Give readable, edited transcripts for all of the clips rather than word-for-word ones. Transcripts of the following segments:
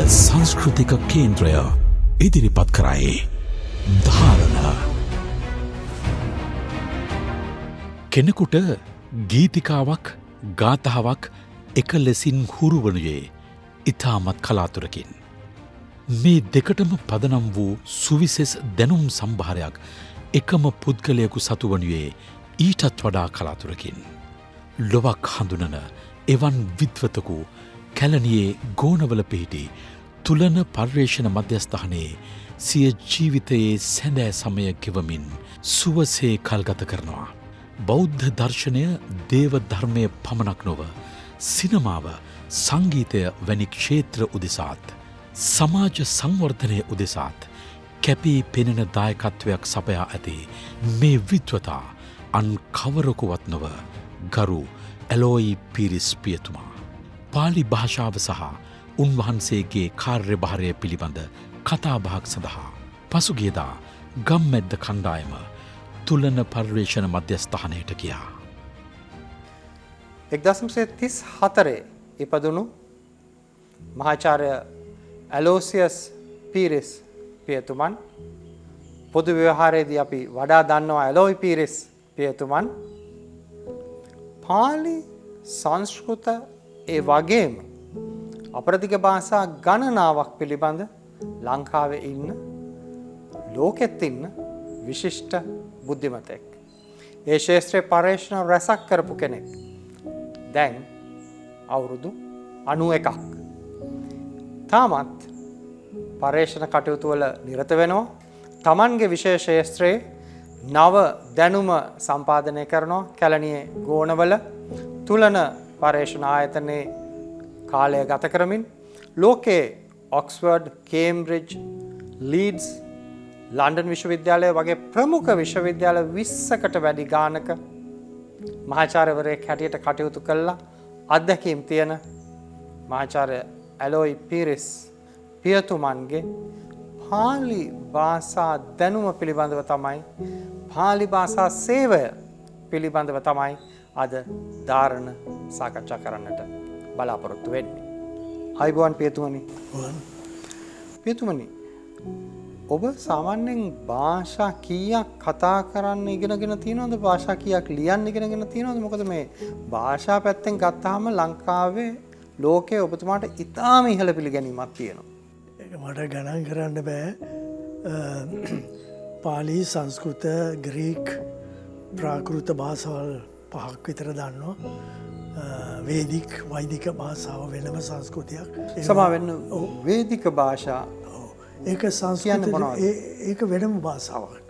සංස්කෘතික කේන්ද්‍රය ඉදිරිපත් කරයි. ධාරණ. කෙනෙකුට ගීතිකාවක් ගාථාවක් එක ලෙසින් හුරු වනුයේ ඉතාමත් කලාතුරකින්. මේ දෙකටම පදනම් වූ සුවිසෙස් දැනුම් සම්භාරයක් එකම පුද්ගලයකු සතු වනුයේ ඊටත් වඩා කලාතුරකින්. ලොවක් හඳුනන එවන් විද්වතකු කැලනියේ ගෝනවල පිහිටි තුලන පර්යේෂණ මධ්‍යස්ථානයේ සිය ජීවිතයේ සැඳෑ සමය ගෙවමින් සුවසේ කල්ගත කරනවා. බෞද්ධ දර්ශනය දේව ධර්මය පමණක් නොව සිනමාව සංගීතය වැනි ක්ෂේත්‍ර උදෙසාත් සමාජ සංවර්ධනය උදෙසාත් කැපී පෙනෙන දායකත්වයක් සපයා ඇති මේ විද්වතා අන් කවරකුවත් නොව ගරු ඇලෝයි පීරිස් පියතුමා. පාලි භාෂාව සහ උන්වහන්සේගේ කාර්යභාරය පිළිබඳ කතාබහක් සඳහා පසුගියදා ගම්මැද්ද කණ්ඩායම තුලන පර්යේෂණ මධ්‍යස්ථානයට ගියා. 1934 ඉපදුණු මහාචාර්ය ඇලෝසියස් පීරිස් පියතුමන්, පොදු ව්‍යවහාරයේදී අපි වඩා දන්නවා ඇලෝයි පීරිස් පියතුමන්, පාලි සංස්කෘත ඒ වගේම අපරදිග භාෂා ගණනාවක් පිළිබඳ ලංකාවේ ඉන්න, ලෝකෙත් ඉන්න විශිෂ්ට බුද්ධිමතෙක්. ඒ ශාස්ත්‍රයේ පර්යේෂණ රැසක් කරපු කෙනෙක්. දැන් අවුරුදු 91ක්. තාමත් පර්යේෂණ කටයුතු වල නිරත වෙනවා. Tamanගේ විශේෂ ශාස්ත්‍රයේ නව දැනුම සම්පාදනය කරනවා. කැලණියේ ගෝනවල තුලන පර්යේෂණ ආයතනයේ කාලය ගත කරමින් ලෝකයේ ඔක්ස්ෆර්ඩ්, කේම්බ්‍රිජ්, ලීඩ්ස්, ලන්ඩන් විශ්වවිද්‍යාලය වගේ ප්‍රමුඛ විශ්වවිද්‍යාල 20කට වැඩි ගානක මහාචාර්යවරයෙක් හැටියට කටයුතු කළා. අත්දැකීම් තියෙන මහාචාර්ය ඇලෝයි පීරිස් පියතුමන්ගේ පාලි භාෂා දැනුම පිළිබඳව තමයි, පාලි භාෂා සේවය පිළිබඳව තමයි අද ධාරණ සාකච්ඡා කරන්නට බලාපොරොත්තු වෙන්නේ. අයිබෝන් පියතුමනි. පියතුමනි, ඔබ සාමාන්‍යයෙන් භාෂා කීයක් කතා කරන්න ඉගෙනගෙන තියෙනවද? භාෂා කීයක් ලියන්න ඉගෙනගෙන තියෙනවද? මොකද මේ භාෂා පැත්තෙන් ගත්තාම ලංකාවේ ලෝකයේ ඔබතුමාට ඉතාම ඉහළ පිළිගැනීමක් තියෙනවා. ඒක මට ගණන් කරන්න බෑ. පාලි, සංස්කෘත, ග්‍රීක, ප්‍රාකෘත භාෂාවල් 5ක් විතර දන්නවා. වේදික, වෛදික භාෂාව වෙනම සංස්කෘතියක්. සමාවෙන්න වේදික භාෂා ඒක සංස්කෘත ඒක වෙනම භාෂාවක්.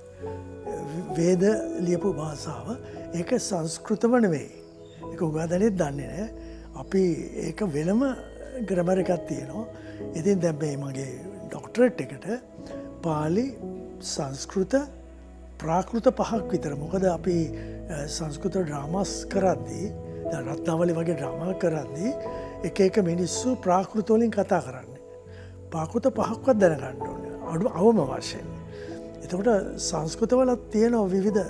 වේද ලියපු භාෂාව ඒක සංස්කෘතම නෙවෙයි. ඒක උගදලෙත් දන්නේ නැහැ. අපි ඒක වෙනම ග්‍රැමර් එකක් තියෙනවා. ඉතින් දැන් මේ මගේ ડોක්ටරේට් එකට පාලි, සංස්කෘත, ප්‍රාකෘත 5ක් විතර. මොකද අපි සංස්කෘත ඩ්‍රාමාස් කරද්දී, දැන් රත්නාවලි වගේ ඩ්‍රාමා කරද්දී එක මිනිස්සු ප්‍රාකෘත වලින් කතා කරන්නේ. ප්‍රාකෘත 5ක්වත් දැනගන්න ඕනේ. අවම වශයෙන්. එතකොට සංස්කෘතවලත් තියෙන විවිධ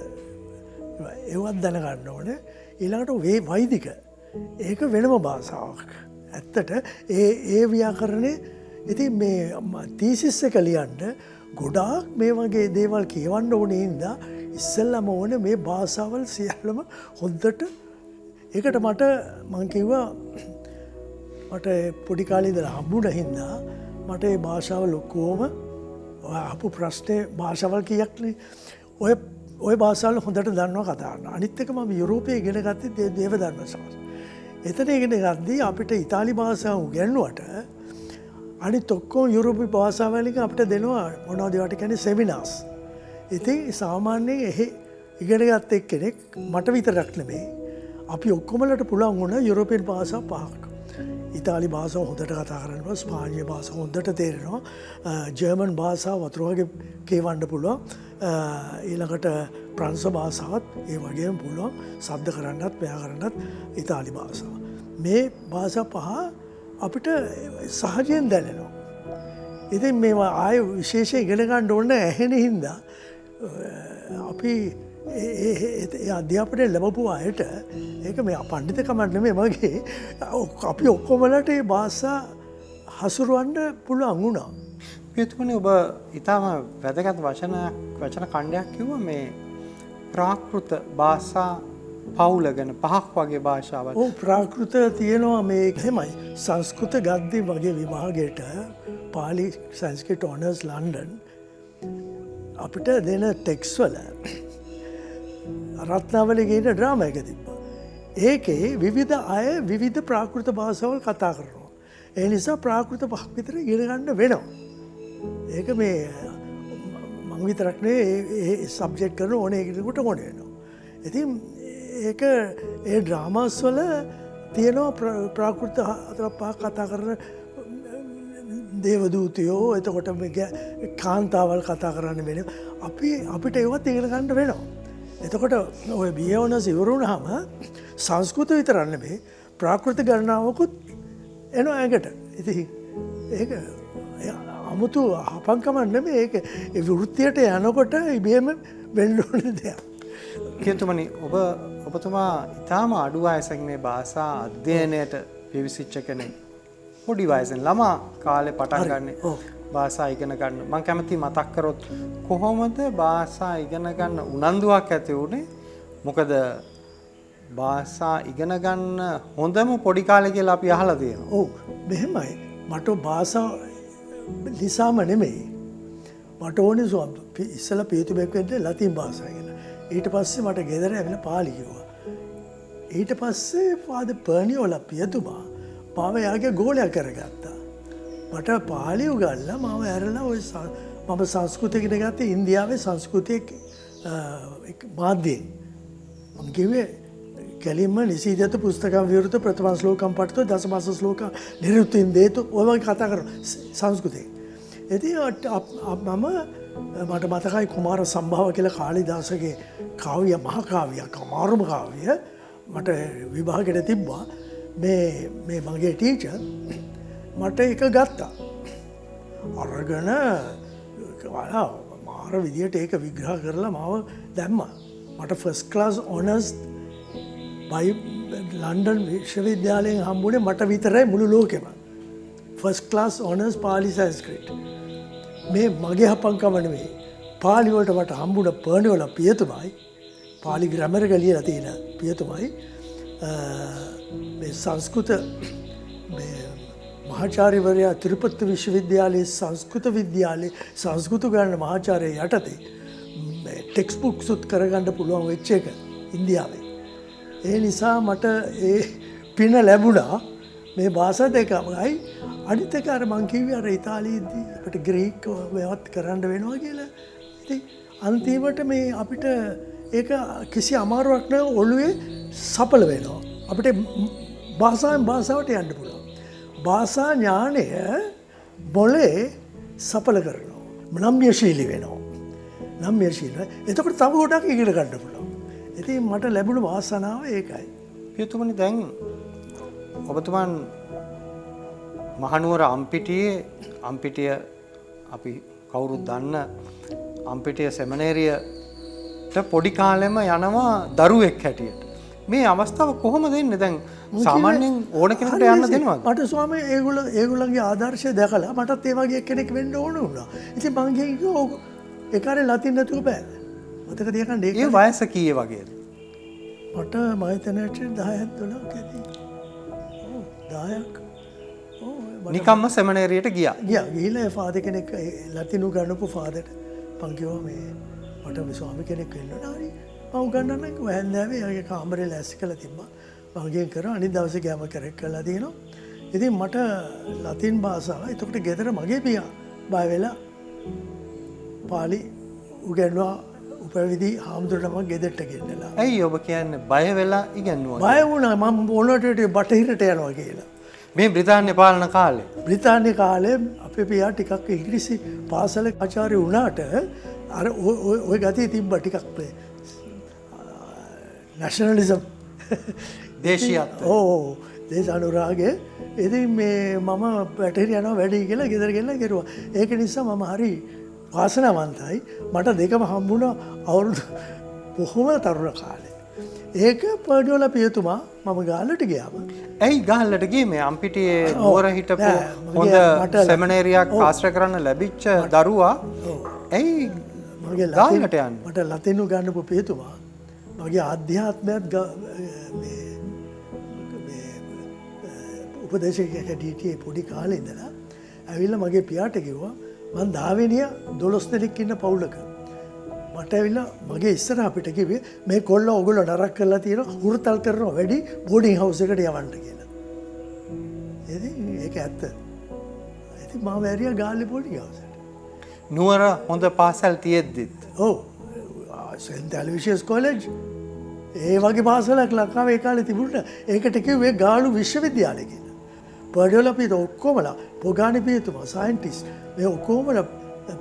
ඒවත් දැනගන්න ඕනේ. ඊළඟට වෛදික ඒක වෙනම භාෂාවක්. ඇත්තට ඒ ව්‍යාකරණය ඉතින් මේ තීසිස් එක ලියන්න ගොඩාක් මේ වගේ දේවල් කියවන්න ඕනේ හින්දා ඉස්සෙල්ලාම ඕනේ මේ භාෂාවල් සියල්ලම හොඳට. ඒකට මං කිව්වා මට පොඩි කාලේ ඉඳලා හම්බුණ හින්දා මට මේ භාෂාව ලොකෝම අපු ප්‍රශ්නේ භාෂාවල් කීයක්නේ ඔය භාෂාවල් හොඳට දන්නවා කතා කරන්න. අනිත් එක මම යුරෝපයේ ඉගෙන ගත්තේ දේව ධර්ම ශාස්ත්‍රය. එතන ඉගෙන ගද්දී අපිට ඉතාලි භාෂාව උගන්වුවට අනිත් ඔක්කොම යුරෝපීය භාෂාවලින් අපිට දෙනවා මොනවද ඒවට කියන්නේ සෙමිනාර්ස්. ඉතින් සාමාන්‍යයෙන් එහෙ ඉගෙන ගත්ත එක්කෙනෙක් මට විතරක් නෙමෙයි අපි ඔක්කොමලට පුළුවන් වුණා යුරෝපීය භාෂා 5ක්. ඉතාලි භාෂාව හොඳට කතා කරනවා, ස්පාඤ්ඤ භාෂාව හොඳට තේරෙනවා, ජර්මන් භාෂාව වතුර වගේ කියවන්න පුළුවන්, ඊළඟට ප්‍රංශ භාෂාවත් ඒ වගේම පුළුවන්, ශබ්ද කරන්නත්, ව්‍යාකරණත් ඉතාලි භාෂාව. මේ භාෂා 5 අපිට සහජයෙන් දැනෙනවා. ඉතින් මේවා ආයෙ විශේෂයෙන් ඉගෙන ගන්න ඕනේ ඇහෙන හින්දා අපි ඒ අධ්‍යාපනය ලැබපු අයට ඒක මේ පණ්ඩිතකමක් නෙමෙයි මගේ අපි ඔක්කොමලට මේ භාෂා හසුරුවන්න පුළුවන් වුණා. පියතුමනි ඔබ ඉතාම වැදගත් වචන කණ්ඩයක් කිව්ව මේ ප්‍රාකෘත භාෂා පවුල ගැන 5ක් වගේ භාෂාවල්. ඔව් ප්‍රාකෘත තියෙනවා මේ එහෙමයි. සංස්කෘත ගද්දි වගේ විභාගයට පාලි සංස්කෘත ඔනර්ස් ලන්ඩන් අපිට දෙන ටෙක්ස් වල රත්නාවලි කියන ඩ්‍රාමා එක තිබ්බා. ඒකේ විවිධ අය විවිධ ප්‍රාකෘත භාෂාවල් කතා කරනවා. ඒ නිසා ප්‍රාකෘත 5ක් විතර ඉගෙන ගන්න වෙනවා. ඒක මේ මං විතරක් නෙවෙයි ඒ සබ්ජෙක්ට් කරන ඕනේ කෙනෙකුට ඕනේ වෙනවා. ඉතින් ඒක ඒ ඩ්‍රාමාස් වල තියෙනවා ප්‍රාකෘත 4-5 කතා කරන දේවදූතයෝ එතකොට කාන්තාවල් කතා කරන්න වෙනවා. අපිට ඒවත් ඉගෙන ගන්න වෙනවා. එතකොට ඔය බියවනස් ඉවර වුණාම සංස්කෘත විතරක් නෙමෙයි ප්‍රාකෘත ගණනාවකුත් එනවා ඇඟට. ඉතින් ඒක අමුතු හපංකමක් නෙමෙයි ඒක ඒ වෘත්තියට යනකොට ඉබේම වෙන්න ඕන දෙයක්. කියතුමනි ඔබතුමා ඉතාම අඩු වයසක මේ භාෂා අධ්‍යයනයට පිවිසිච්ච කෙනෙක්. පොඩි වයසෙන් ළමා කාලේ පටන් ගන්න භාෂා ඉගෙන ගන්න. මම කැමති මතක් කරොත් කොහොමද භාෂා ඉගෙන ගන්න උනන්දුවක් ඇති වුණේ? මොකද භාෂා ඉගෙන ගන්න හොඳම පොඩි කාලේ කියලා අපි අහලා තියෙනවා. ඔව් මෙහෙමයි. මට භාෂා නිසාම නෙමෙයි. මට ඕනේ ඉස්සලා පියතුමෙක් වෙන්න ලතින් භාෂාව ඉගෙන. ඊට පස්සේ මට ගෙදර ඇවිල්ලා පාලි කිව්වා. ඊට පස්සේ ෆාදර් පර්නියෝලා පියතුමා මාව යාගේ ගෝලයක් කරගත්තා. මට පාලි උගන්ලා මාව ඇරලා ඔය මම සංස්කෘත ඉගෙන ගත්තේ ඉන්දියාවේ සංස්කෘතියේ මාධ්‍යයෙන්. මම කිව්වේ කෙලින්ම නිසීදත පුස්තකම් විවෘත ප්‍රථම ශ්ලෝකම් පඨිතෝ දසමාස ශ්ලෝක නිරුත්තින් දේතු ඔය වගේ කතා කරනවා සංස්කෘතේ. ඉතින් මම මට මතකයි කුමාර සම්භාව කියලා කාලිදාසගේ කාව්‍ය මහා කාව්‍යයක් අමාරුම කාව්‍ය මට විභාගයට තිබ්බා. මේ මගේ ටීචර් මට එක ගත්තා. අරගෙන මාර විදියට ඒක විග්‍රහ කරලා මාව දැම්මා. මට ෆස්ට් ක්ලාස් ඔනර්ස් ලන්ඩන් විශ්වවිද්‍යාලයෙන් හම්බුනේ මට විතරයි මුළු ලෝකෙම. ෆස්ට් ක්ලාස් ඔනර්ස් පාලි සංස්කෘත. මේ මගේ හපංකම නෙවෙයි. පාලි වලට මට හම්බුණ පර්නියෝල පියතුමයි පාලි ග්‍රැමර් එක ලියලා තියෙන පියතුමයි මේ සංස්කෘත මහාචාර්යවරයා තිරුපති විශ්වවිද්‍යාලයේ සංස්කෘත විද්‍යාලයේ සංස්කෘත ගණන මහාචාර්ය යටතේ ටෙක්ස්ට් බුක්ස් උත් කරගන්න පුළුවන් වෙච්ච එක ඉන්දියාවේ. ඒ නිසා මට ඒ පින ලැබුණා මේ භාෂා දෙකමයි. අනිත් එක අර මං කිව්වේ අර ඉතාලියේදී අපිට ග්‍රීක වේවත් කරන්න වෙනවා කියලා. ඉතින් අන්තිමට මේ අපිට ඒක කිසි අමාරුවක් නෑ ඔළුවේ සපල වෙනවා. අපිට භාෂාවෙන් භාෂාවට යන්න පුළුවන්. භාෂා ඥානය මොලේ සපල කරනවා. නම්‍යශීලී වෙනවා. නම්‍යශීලී. එතකොට තව ගොඩක් ඉගෙන ගන්න පුළුවන්. ඉතින් මට ලැබුණු වාසනාව ඒකයි. පියතුමනි දැන් ඔබතුමන් මහනුවර අම්පිටිය අපි කවුරුත් දන්න අම්පිටිය සෙමිනේරියට පොඩි කාලෙම යනවා දරුවෙක් හැටියට. මේ අවස්ථාව කොහොමද එන්නේ? දැන් සාමාන්‍යයෙන් ඕන කෙනෙකුට යන්න දෙනවද? මට ස්වාමී ඒගොල්ලන්ගේ ආදර්ශය දැකලා මටත් ඒ වගේ කෙනෙක් වෙන්න ඕන වුණා. ඉතින් මං කිව්වා ඒ කාලේ ලතින් නැතුව බෑ. මතක තියාගන්න ඒ වයස කීයේ වගේද? මට මම හිතන්නේ 10ක් 12ක් ඇති. ඔව් 10ක්. ඔව් නිකම්ම සෙමිනේරියට ගියා. ගිහිල්ලා ඒ ෆාදර් කෙනෙක් ලතින් උගන්වපු ෆාදර්ට මං කිව්වා මේ මට මේ ස්වාමී කෙනෙක් වෙන්න ඕන හරි. මම උගන්වන්නම් කිව්වා. හැන්දෑවේ යාගේ කාමරේ ලෑස්ති කරලා තිබ්බා. මම ගෙන් කරා අනිත් දවසේ ගෑම කරෙක් කරලා තියෙනවා. ඉතින් මට ලතින් භාෂාව එතකොට ගෙදර මගේ පියා බය වෙලා පාලි උගන්වනවා උපවිදි හාමුදුරට මම ගෙදරට ගෙන්නලා. ඇයි ඔබ කියන්නේ බය වෙලා ඉගෙනුවා? බය වුණා මම මොනටට බටහිරට යනවා කියලා. මේ බ්‍රිතාන්‍ය පාලන කාලේ. බ්‍රිතාන්‍ය කාලේ අපේ පියා ටිකක් ඉංග්‍රීසි පාසලේ ආචාර්ය වුණාට අර ඔය ගතිය තිබ්බ ටිකක් නැෂනලිසම් දේශීයත්වය. ඕ දේශ අනුරාගය. ඉතින් මේ මම බටහිර යනවා වැඩි කියලා ගෙදර ගෙනලා කෙරුවා. ඒක නිසා මම හරි වාසනාවන්තයි. මට දෙකම හම්බුණා අවුරුදු බොහොම තරුණ කාලේ. ඒක පඩියෝල පියතුමා මම ගාලට ගියාම ඇයි ගහල්ලට ගියේ මේ අම්පිටියේ නුවර හිටපු හොඳ සෙමිනේරියක් ආශ්‍රය කරන්න ලැබිච්ච දරුවා ඇයි මගේ ගාල්ලට යන්නේ? මට ලතිනු ගන්නපු පියතුමා මගේ ආධ්‍යාත්මයත් උපදේශකයෙක් ඩීටීයේ පොඩි කාලේ ඉඳලා ඇවිල්ලා මගේ පියාට කිව්වා මං 10 වෙනිය 12 දෙනෙක් ඉන්න පවුලක මට ඇවිල්ලා මගේ ඉස්සරහ අපිට කිව්වේ මේ කොල්ල ඔයගොල්ලෝ නරක කරලා තියෙනවා හුරතල් කරනවා වැඩි බෝඩින් හවුස් එකට යවන්න කියලා. ඉතින් ඒක ඇත්ත. ඉතින් මම වැරියා ගාල්ලේ බෝඩින් හවුස් එකට. නුවර හොඳ පාසල් තියෙද්දිත් ඔව් සෙන්ට් ඇලවිෂියස් කොලෙජ් ඒ වගේ පාසලක් ලංකාවේ ඒ කාලේ තිබුණා. ඒකට කිව්වේ ගාලු විශ්වවිද්‍යාලය කියලා. පඩියෝල පියත ඔක්කොමලා පොගානි පියතුමා සයන්ටිස්ට් මේ ඔක්කොමලා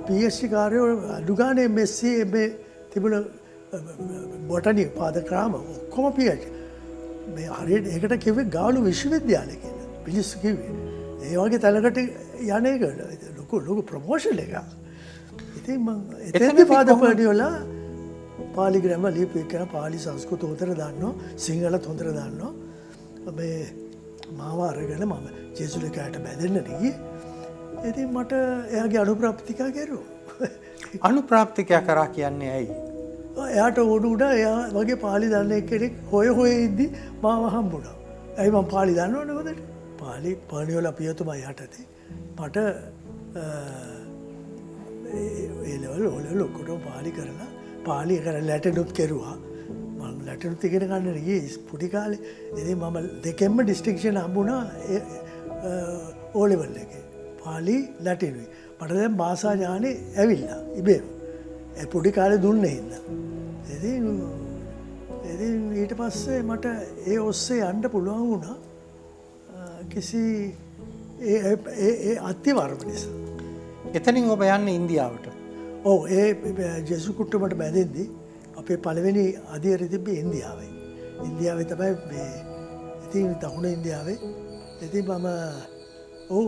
PhD කාර්යෝ අඩුගානේ MSc මේ තිබුණ බොටනි පාදක්‍රම ඔක්කොම PhD මේ හරියට ඒකට කිව්වේ ගාලු විශ්වවිද්‍යාලය කියලා. පිළිස්සු කිව්වේ. ඒ වගේ තැනකට යන්නේ ලොකු ප්‍රොමෝෂන් එකක්. ඉතින් මම එතෙන්දී පාද පඩියෝලා පාලි ග්‍රැමර් ලියපු එකන පාලි සංස්කෘත හොඳට දන්නවා සිංහලත් හොඳට දන්නවා. මේ මාව අරගෙන මම ජේසුලිකයට බැඳෙන්න ගියේ. ඉතින් මට එයාගේ අනුප්‍රාප්තිකා කෙරුවා. අනුප්‍රාප්තිකයා කරා කියන්නේ ඇයි? එයාට ඕඩු උඩා එයා වගේ පාලි දන්න කෙනෙක් හොය ඉද්දි මාව හම්බුණා. ඇයි මම පාලි දන්නවනේ හොඳට. පාලි පඩියෝල පියතුමා යටතේ මට ඒ ලෙවල් ඔක්කොටම පාලි කරලා පාලි කරලා ලැටනුත් කෙරුවා. මම ලැටනුත් ඉගෙන ගන්න ගියේ පුඩි කාලේ. ඉතින් මම දෙකෙන්ම ඩිස්ටින්ක්ෂන් හම්බුණා ඕ ලෙවල් එකේ. පාලි ලැටිනුයි. මට දැන් භාෂා ඥානෙ ඇවිල්ලා ඉබේම. ඒ පුඩි කාලේ දුන්නේ හින්දා. ඉතින් ඊට පස්සේ මට ඒ ඔස්සේ යන්න පුළුවන් වුණා. කිසි ඒ අත්‍යවර්ම නිසා. එතනින් ඔබ යන්නේ ඉන්දියාවට. ඔව් ඒ ජෙසු කුට්ටමට බැඳෙද්දී අපේ පළවෙනි අධියර තිබ්බේ ඉන්දියාවේ. ඉන්දියාවේ තමයි මේ ඉතින් දකුණ ඉන්දියාවේ. ඉතින්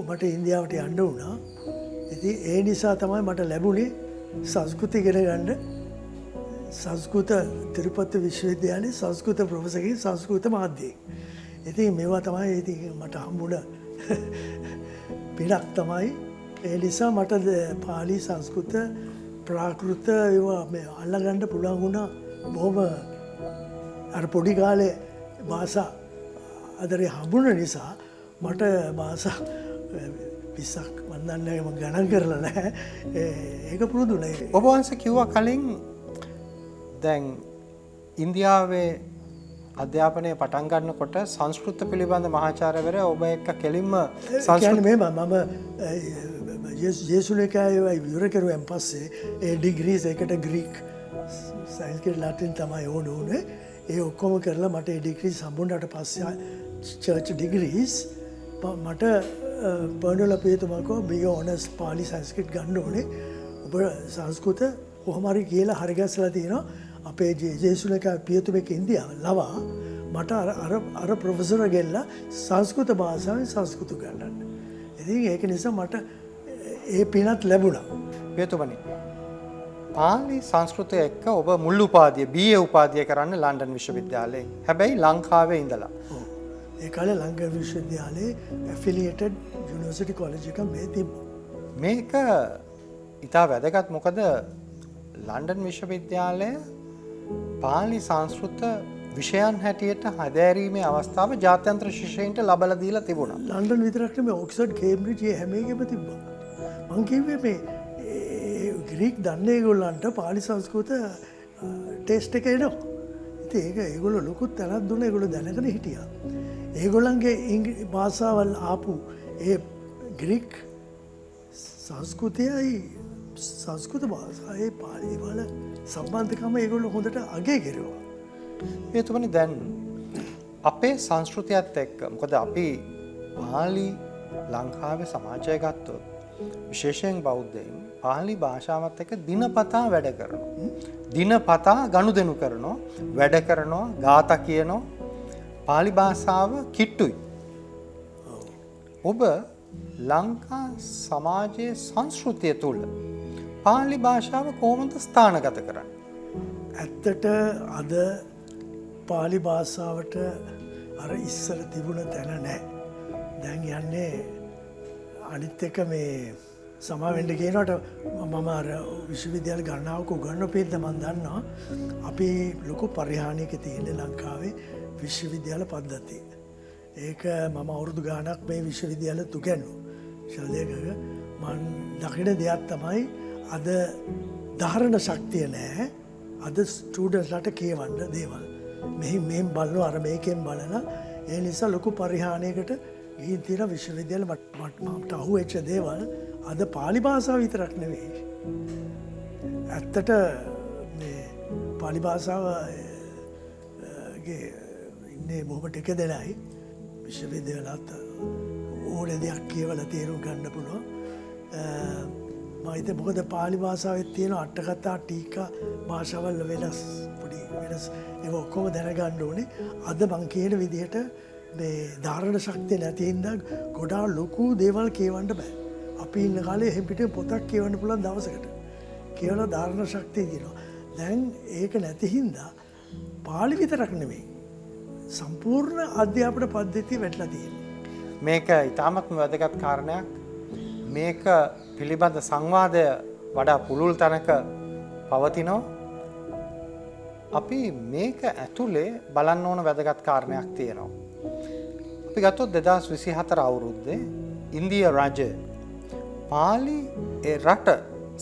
මට ඉන්දියාවට යන්න වුණා. ඉතින් ඒ නිසා තමයි මට ලැබුණේ සංස්කෘත ඉගෙන ගන්න. සංස්කෘත තිරුපති විශ්වවිද්‍යාලයේ සංස්කෘත ප්‍රොෆෙසර්ගෙන් සංස්කෘත මාධ්‍යයෙන්. ඉතින් මේවා තමයි ඉතින් මට හම්බුණ පිනක් තමයි. ඒ නිසා මට පාලි සංස්කෘත ප්‍රාකෘත ඒවා මේ අල්ලගන්න පුළුවන් වුණා. බොහොම අර පොඩි කාලේ භාෂා අතරේ හම්බුන නිසා මට භාෂා 20ක් මන් දන්නේ මම ගණන් කරලා නැහැ. ඒක පුරුදු නැහැ. ඔබ වහන්සේ කිව්වා කලින් දැන් ඉන්දියාවේ අධ්‍යාපනය පටන් ගන්නකොට සංස්කෘත පිළිබඳ මහාචාර්යවරයා ඔබ එක්ක කෙලින්ම සංස්කෘත මේ මම ජේසුලිකයේ ඉවර කරුවෙන් පස්සේ ඒ ඩිග්‍රීස් එකට ග්‍රීක් සංස්කෘත ලැටින් තමයි ඕනේ. ඒ ඔක්කොම කරලා මට ඒ ඩිග්‍රීස් හම්බුණාට පස්සේ චර්ච් ඩිග්‍රීස් මට පඩියෝල පියතුමා කිව්වා බී ඕනර්ස් පාලි සංස්කෘත ගන්න ඕනේ. ඔබ සංස්කෘත කොහොම හරි කියලා හරි ගැස්සලා තියෙනවා. අපේ ජේසුලිකා පියතුමෙක් ඉන්දියාව ලවා මට අර ප්‍රොෆෙසර් ගෙල්ලා සංස්කෘත භාෂාවෙන් සංස්කෘත ගන්නන්න. ඉතින් ඒක නිසා මට ඒ පිනත් ලැබුණා. පියතුමනි පාලි සංස්කෘතය එක්ක ඔබ මුල් උපාධිය BA උපාධිය කරන්න ලන්ඩන් විශ්වවිද්‍යාලයෙන්. හැබැයි ලංකාවේ ඉඳලා. ඔව්. ඒ කාලේ ලංකා විශ්වවිද්‍යාලයේ ඇෆිලියේටඩ් යුනිවර්සිටි කොලෙජ් එකක් මේ තිබ්බා. මේක ඉතා වැදගත් මොකද ලන්ඩන් විශ්වවිද්‍යාලය පාලි සංස්කෘත විෂයන් හැටියට හදෑරීමේ අවස්ථාව ජාත්‍යන්තර ශිෂ්‍යයින්ට ලබලා දීලා තිබුණා. ලන්ඩන් විතරක් නෙමෙයි ඔක්ස්ෆර්ඩ් කේම්බ්‍රිජ් හැම එකම තිබ්බා. මං කිව්වේ මේ ග්‍රීක් දන්න ඒගොල්ලන්ට පාලි සංස්කෘත ටෙස්ට් එක එනවා. ඉතින් ඒක ඒගොල්ලෝ ලොකු තැනක් දුන්නා. ඒගොල්ලෝ දැනගෙන හිටියා. ඒගොල්ලන්ගේ භාෂාවල් ආපු ඒ ග්‍රීක් සංස්කෘතියයි සංස්කෘත භාෂාවේ පාලි වල සම්බන්ධකම ඒගොල්ලෝ හොඳට අගය කෙරුවා. එතුමනි දැන් අපේ සංස්කෘතියත් එක්ක මොකද අපි පාලි ලංකාවේ සමාජය ගත්තොත් විශේෂයෙන් බෞද්ධයින් පාලි භාෂාවත් එක්ක දිනපතා වැඩ කරනවා. දිනපතා ගනුදෙනු කරනවා, වැඩ කරනවා, ගාථා කියනවා. පාලි භාෂාව කිට්ටුයි. ඔබ ලංකා සමාජයේ සංස්කෘතිය තුළ පාලි භාෂාව කොහොමද ස්ථානගත කරන්නේ? ඇත්තට අද පාලි භාෂාවට අර ඉස්සර තිබුණ තැන නෑ. දැන් යන්නේ අනිත් එක මේ සමාවෙන්ඩ කියනට මම අර විශ්වවිද්‍යාල ගණනාවක උගන්න පේද මන් දන්නවා අපි ලොකු පරිහානියක තියෙන ලංකාවේ විශ්වවිද්‍යාල පද්ධති. ඒක මම අවුරුදු ගානක් මේ විශ්වවිද්‍යාල තුගැන්නු ශල්දයකක මන් දකින දෙයක් තමයි අද ධාරණ ශක්තිය නෑ අද ස්ටූඩන්ස්ලට කියවන්න දේවල්. මෙහි මෙම් බලන අර මේකෙන් බලන ඒ නිසා ලොකු පරිහානයකට ගිහින් තියෙන විශ්වවිද්‍යාල මට අහු වෙච්ච දේවල් අද පාලි භාෂාව විතරක් නෙවෙයි. ඇත්තට මේ පාලි භාෂාවගේ ඉන්නේ බොහොම ටික දෙනයි විශ්වවිද්‍යාලත් ඕන දෙයක් කියවලා තේරුම් ගන්න පුළුවන්. මම හිතේ මොකද පාලි භාෂාවේ තියෙන අටකතා ටීකා භාෂාවල් වෙනස් පොඩි වෙනස් ඒක ඔක්කොම දැනගන්න ඕනේ. අද මං කියන විදිහට මේ ධාරණ ශක්තිය නැති හින්දා ගොඩාක් ලොකු දේවල් කියවන්න බෑ. අපි ඉන්න කාලේ එහෙම් පිටේ පොතක් කියවන්න පුළුවන් දවසකට. කියවලා ධාරණ ශක්තිය දිනවා. දැන් ඒක නැති හින්දා පාලි විතරක් නෙමෙයි. සම්පූර්ණ අධ්‍යාපන පද්ධතිය වැටලා තියෙනවා. මේක ඉතාමත්ම වැදගත් කාරණයක්. මේක පිළිබඳ සංවාදය වඩා පුළුල් තැනක පවතිනවා. අපි මේක ඇතුලේ බලන්න ඕන වැදගත් කාරණයක් තියෙනවා. අපි ගත්තොත් 2024 අවුරුද්දේ ඉන්දියා රාජ්‍ය පාලි ඒ රට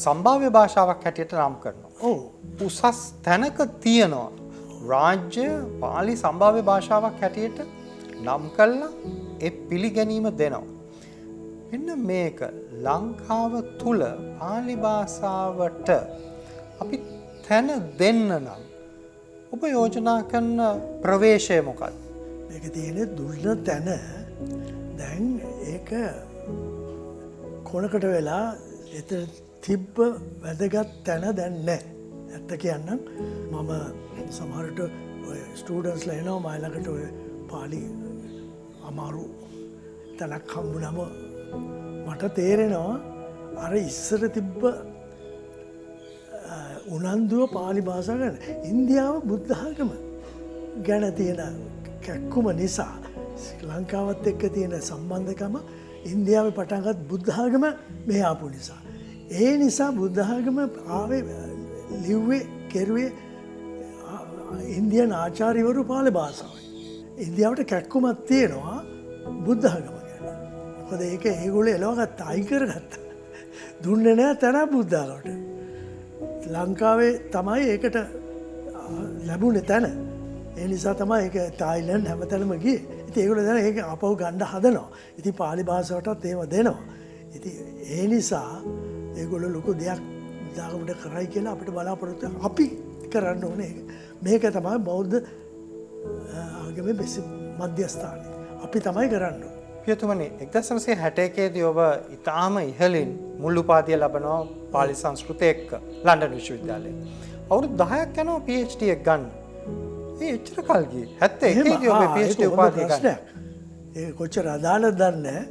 සම්භාව්‍ය භාෂාවක් හැටියට නම් කරනවා. උසස් තැනක තියෙනවා රාජ්‍ය පාලි සම්භාව්‍ය භාෂාවක් හැටියට නම් කළා ඒ පිළිගැනීම දෙනවා. මෙන්න මේක ලංකාව තුල පාලි භාෂාවට අපි තැන දෙන්න නම් ඔබ යෝජනා කරන ප්‍රවේශය මොකක්ද? මේක තියෙන්නේ දුර්ලභ තැන. දැන් ඒක කොනකට වෙලා එතන තිබ්බ වැදගත් තැන දැන් නැහැ. ඇත්ත කියන්නම් මම සමහරට ඔය ස්ටුඩන්ට්ස්ලා එනවා මයි ළඟට ඔය පාලි අමාරු තැනක් හම්බුනම මට තේරෙනවා අර ඉස්සර තිබ්බ උනන්දුව පාලි භාෂාව ගැන ඉන්දියාව බුද්ධ ආගම ගැන තියෙන කැක්කුම නිසා ලංකාවත් එක්ක තියෙන සම්බන්ධකම ඉන්දියාවේ පටන්ගත් බුද්ධ ආගම මේ ආපු නිසා. ඒ නිසා බුද්ධ ආගම ආවේ ලිව්වේ කෙරුවේ ඉන්දියන් ආචාර්යවරු පාලි භාෂාවයි. ඉන්දියාවට කැක්කුමක් තියෙනවා බුද්ධ ආගම ගැන. මොකද ඒක ඒගොල්ලෝ එලවගත්තා අයින් කරගත්තා. දුන්නේ නැහැ තන බුද්ධ ආගමට. ලංකාවේ තමයි ඒකට ලැබුණේ තැන. ඒ නිසා තමයි ඒක තායිලන්ඩ් හැමතැනම ගියේ. ඉතින් ඒගොල්ලෝ දැන් ඒක අපව ගන්න හදනවා. ඉතින් පාලි භාෂාවටත් ඒව දෙනවා. ඉතින් ඒ නිසා ඒගොල්ලෝ ලොකු දෙයක් දාගමට කරයි කියලා අපිට බලාපොරොත්තු අපි කරන්න ඕනේ. මේක තමයි බෞද්ධ ආගමේ මධ්‍යස්ථානය. අපි තමයි කරන්න ඕනේ. පියතුමනි 1961 දී ඔබ ඉතාම ඉහළින් මුල් උපාධිය ලබනවා පාලි සංස්කෘතය එක්ක ලන්ඩන් විශ්වවිද්‍යාලයේ. අවුරුදු 10ක් යනවා PhD එක ගන්න. ඒ එච්චර කල් ගියේ. 71 දී ඔබ PhD උපාධිය ගන්න. ඒ කොච්චර අදාළද දන්නේ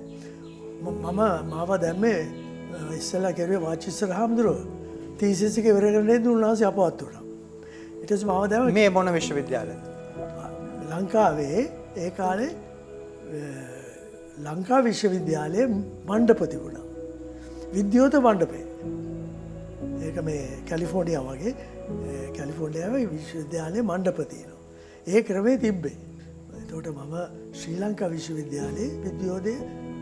මාව දැම්මේ ඉස්සෙල්ලා කරුවේ වාචිස්සර හාමුදුරුවෝ. තීසිස් එක ඉවර කරගෙන ඉඳන් උන්වහන්සේ අපවත් වුණා. ඊට පස්සේ මාව දැම්මේ මේ මොන විශ්වවිද්‍යාලයද? ලංකාවේ ඒ කාලේ ලංකා විශ්වවිද්‍යාලයේ මණ්ඩප තිබුණා. විද්‍යෝත මණ්ඩපේ. ඒක මේ කැලිෆෝනියා වගේ කැලිෆෝනියාවේ විශ්වවිද්‍යාලයේ මණ්ඩප තියෙනවා. ඒ ක්‍රමේ තිබ්බේ. එතකොට මම ශ්‍රී ලංකා විශ්වවිද්‍යාලයේ විද්‍යෝදයේ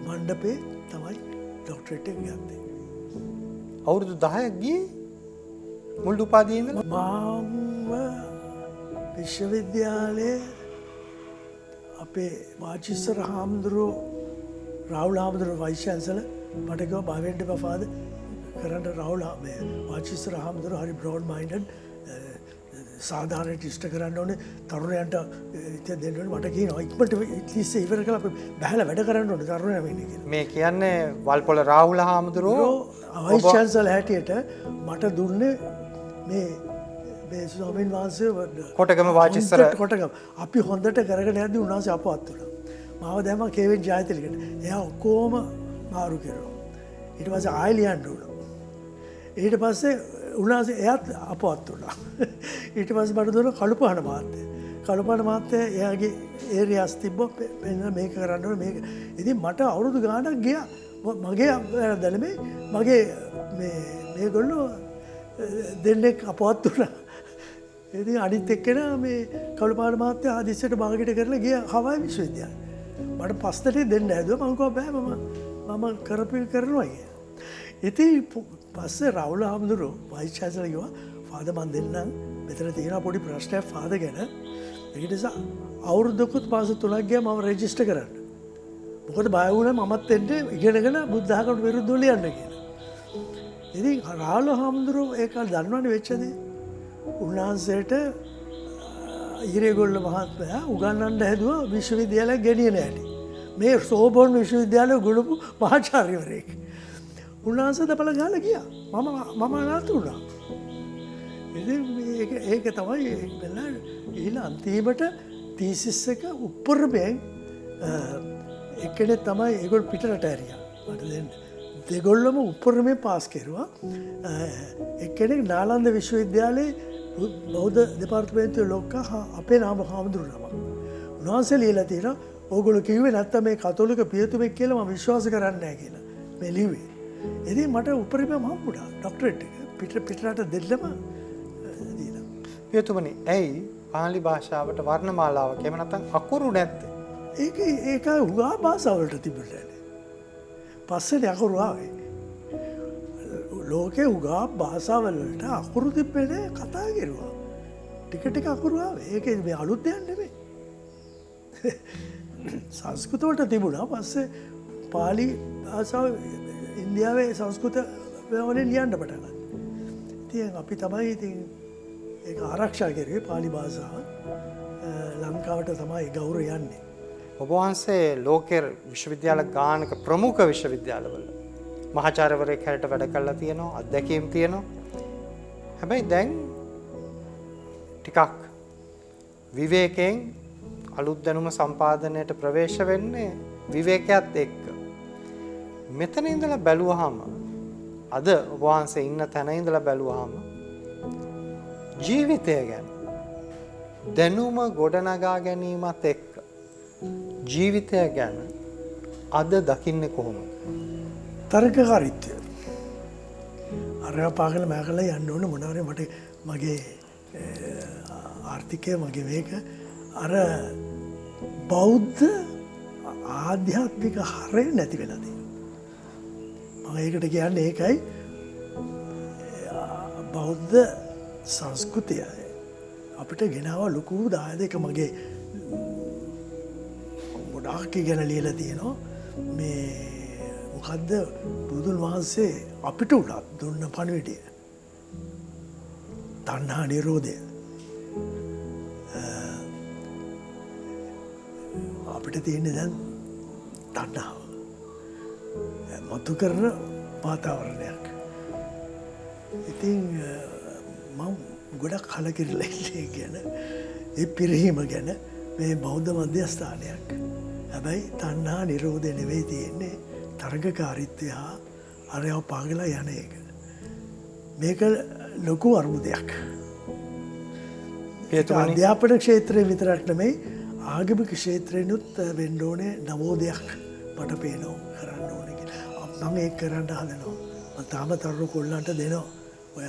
මණ්ඩපේ තමයි ડોක්ටරේට් එක ගත්තේ. අවුරුදු 10ක් ගියේ මුල් උපාධියේ ඉඳලා මම විශ්වවිද්‍යාලයේ අපේ වාචිස්සර හාමුදුරුවෝ රාහුල හාමුදුරුවෝ වයිස් චැන්සලර් මට කිව්වා බාවෙන්ඩ බෆාද කරන්න රාහුල වාචිස්සර හාමුදුරුවෝ හරි බ්‍රෝඩ් මයින්ඩඩ් සාධාරණයට ඉෂ්ට කරන්න ඕනේ තරුණයන්ට ඉතින් දෙන්න ඕනේ මට කියනවා ඉක්මනට ඉතිස්සේ ඉවර කරලා අපි බහැලා වැඩ කරන්න ඕනේ තරුණයා වෙන්නේ කියලා. මේ කියන්නේ වල්පොළ රාහුල හාමුදුරුවෝ වයිස් චැන්සලර් හැටියට මට දුන්නේ මේ ස්වාමීන් වහන්සේ කොටගම වාචිස්සර කොටගම අපි හොඳට කරගෙන යද්දී උන්වහන්සේ අපවත් වුණා. මාව දැම්මා කේවින් ජයතිලකට. එයා ඔක්කොම මාරු කෙරුවා. ඊට පස්සේ ආයෙ ලියන්න උනා. ඊට පස්සේ උන්වහන්සේ එයාත් අපවත් වුණා. ඊට පස්සේ මට දුන්න කළුපහන මහත්තයා. කළුපාට මහත්තයා එයාගේ ඒරියාස් තිබ්බ පෙන්න මේක කරන්න ඕනේ මේක. ඉතින් මට අවුරුදු ගාණක් ගියා. මගේ වැරද්දනේ මගේ මේගොල්ලෝ දෙන්නෙක් අපවත් වුණා. ඉතින් අනිත් එක්කෙනා මේ කළුපාට මහත්තයා ආදිස්සට භාගයට කරලා ගියා හවායි විශ්වවිද්‍යාලේ. මට පස්තටේ දෙන්න හැදුවා. මම කිව්වා බෑ මම කරපු කරනවා කියලා. ඉතින් පස්සේ රවුල හාමුදුරුවෝ වයිස් චාන්සලර් කිව්වා ෆාදර් මන් දෙන්නම් මෙතන තියෙන පොඩි ප්‍රශ්නයක් ෆාදර් ගැන. ඒක නිසා අවුරුද්දකුත් මාස 3ක් ගියා මම රෙජිස්ටර් කරන්න. මොකද බය වුණා මමත් එන්නේ ඉගෙනගෙන බුද්ධ ධර්මයට විරුද්ධව ලියන්න කියලා. ඉතින් රවුල හාමුදුරුවෝ ඒක දන්නවනේ වෙච්ච දේ. උන්වහන්සේට ඊරේගොල්ල මහත්මයා උගන්වන්න හැදුවා විශ්වවිද්‍යාලයක් ගෙනියන හැටි. මේ සෝබෝන් විශ්වවිද්‍යාලය ගුළුපු මහාචාර්යවරයෙක්. උන්වහන්සේ දපල ගාලා ගියා. මම අනාථ වුණා. ඉතින් ඒක තමයි බැලලා ඊළ අන්තිමට තීසිස් එක උප්පරයෙන් එක්කෙනෙක් තමයි ඒගොල්ලෝ පිටරට ඇරියා. මට දෙන්න. දෙගොල්ලම උප්පරයෙන් පාස් කරුවා. එක්කෙනෙක් නාලන්ද විශ්වවිද්‍යාලයේ බෞද්ධ දෙපාර්තමේන්තුවේ ලොක්කා අපේ නාම හාමුදුරුවෝ නම. උන්වහන්සේ ලියලා තියෙනවා ඕගොල්ලෝ කිව්වේ නැත්තම් මේ කතෝලික පියතුමෙක් කියලා මම විශ්වාස කරන්නේ නැහැ කියලා. මේ ලිව්වේ. ඉතින් මට උපරිමම හම්බුණා ඩොක්ටරේට් එක. පිටරට දෙල්ලම දීලා. පියතුමනි ඇයි පාලි භාෂාවට වර්ණමාලාවක් එහෙම නැත්නම් අකුරු නැත්තේ? ඒක හුඟා භාෂාවලට තිබුණේ නැහැ. පස්සේ අකුරු ආවේ. ලෝකේ හුඟා භාෂාවලට අකුරු තිබ්බේ නැහැ කතා කරුවා. ටික අකුරු ආවේ. ඒක මේ අලුත් දෙයක් නෙමෙයි. සංස්කෘත වලට තිබුණා. පස්සේ පාලි භාෂාව ඉන්දියාවේ සංස්කෘත වලින් ලියන්න පටන් ගත්තා. ඉතින් අපි තමයි ඉතින් ඒක ආරක්ෂා කරුවේ පාලි භාෂාව. ලංකාවට තමයි ගෞරවය යන්නේ. ඔබ වහන්සේ ලෝකේ විශ්වවිද්‍යාල ගානක ප්‍රමුඛ විශ්වවිද්‍යාලවල මහාචාර්යවරයෙක් හැටියට වැඩ කළා තියෙනවා, අත්දැකීම් තියෙනවා. හැබැයි දැන් ටිකක් විවේකයෙන් අලුත් දැනුම සම්පාදනයට ප්‍රවේශ වෙන්නේ විවේකයත් එක්ක. මෙතන ඉඳලා බැලුවාම අද ඔබ වහන්සේ ඉන්න තැන ඉඳලා බැලුවාම ජීවිතය ගැන දැනුම ගොඩනගා ගැනීමත් එක්ක ජීවිතය ගැන අද දකින්නේ කොහොමද? තර්කකාරීත්වය. අරයා පාගල මෑකලා යන්න ඕනේ මොනවාරි මට මගේ ආර්ථිකය මගේ මේක අර බෞද්ධ ආධ්‍යාත්මික හරය නැති වෙලා තියෙනවා. මම ඒකට කියන්නේ ඒකයි බෞද්ධ සංස්කෘතිය අපිට ගෙනාව ලොකු දායක මගේ ගොඩාක් ගැන ලියලා තියෙනවා. මේ මොකද්ද බුදුන් වහන්සේ අපිට උනත් දුන්න පණිවිඩය. තණ්හා නිරෝධය. අපිට තියෙන්නේ දැන් තණ්හාව. මතු කරන වාතාවරණයක්. ඉතින් මම ගොඩක් කලකිරලා ඉන්නේ ගැන ඒ පිරිහීම ගැන මේ බෞද්ධ මධ්‍යස්ථානයක්. හැබැයි තණ්හා නිරෝධය නෙවෙයි තියෙන්නේ තරගකාරීත්වය හා අරයව පාගලා යන එක. මේක ලොකු අර්බුදයක්. අධ්‍යාපන ක්ෂේත්‍රයේ විතරක් නෙමෙයි ආගමික ක්ෂේත්‍රෙනුත් වෙන්න ඕනේ නවෝදයක් මට පේනවා කරන්න ඕනේ කියලා. මම ඒක කරන්න හදනවා. මම තාම තරුණ කොල්ලන්ට දෙනවා. ඔය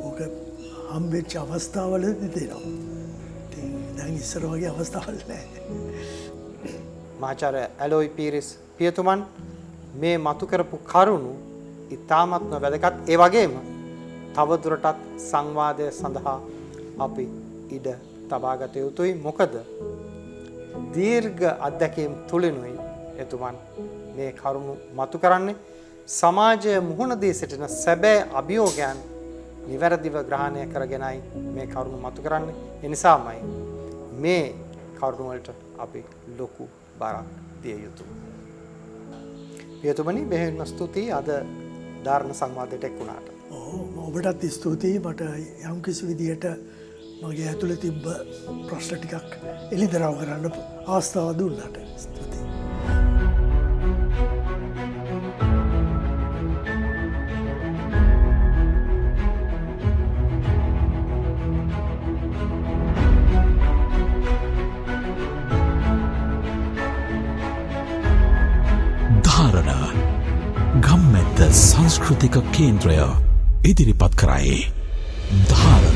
ඕක හම්බෙච්ච අවස්ථාවලදී දෙනවා. ඉතින් දැන් ඉස්සර වගේ අවස්ථාවල් නැහැ. මහාචාර්ය ඇලෝයි පීරිස් පියතුමන් මේ මතු කරපු කරුණු ඉතාමත්ම වැදගත්. ඒ වගේම තවදුරටත් සංවාදය සඳහා අපි ඉඩ තබාගත යුතුයි. මොකද දීර්ඝ අත්දැකීම් තුලිනුයි එතුමන් මේ කරුණු මතු කරන්නේ. සමාජයේ මුහුණ දී සිටින සැබෑ අභියෝගයන් නිවැරදිව ග්‍රහණය කරගෙනයි මේ කරුණු මතු කරන්නේ. ඒ නිසාමයි මේ කරුණු වලට අපි ලොකු බරක් දිය යුතුයි. පියතුමනි බෙහෙවින්ම ස්තුතියි අද ධර්ම සංවාදයට එක් වුණාට. ඔබටත් ස්තුතියි. මට යම් කිසි විදියට මගේ ඇතුළේ තිබ්බ ප්‍රශ්න ටිකක් එළිදරව් කරන්න අවස්ථාව දුන්නාට ස්තුතියි. අද සංස්කෘතික කේන්ද්‍රය ඉදිරිපත් කරයි. ධාරණ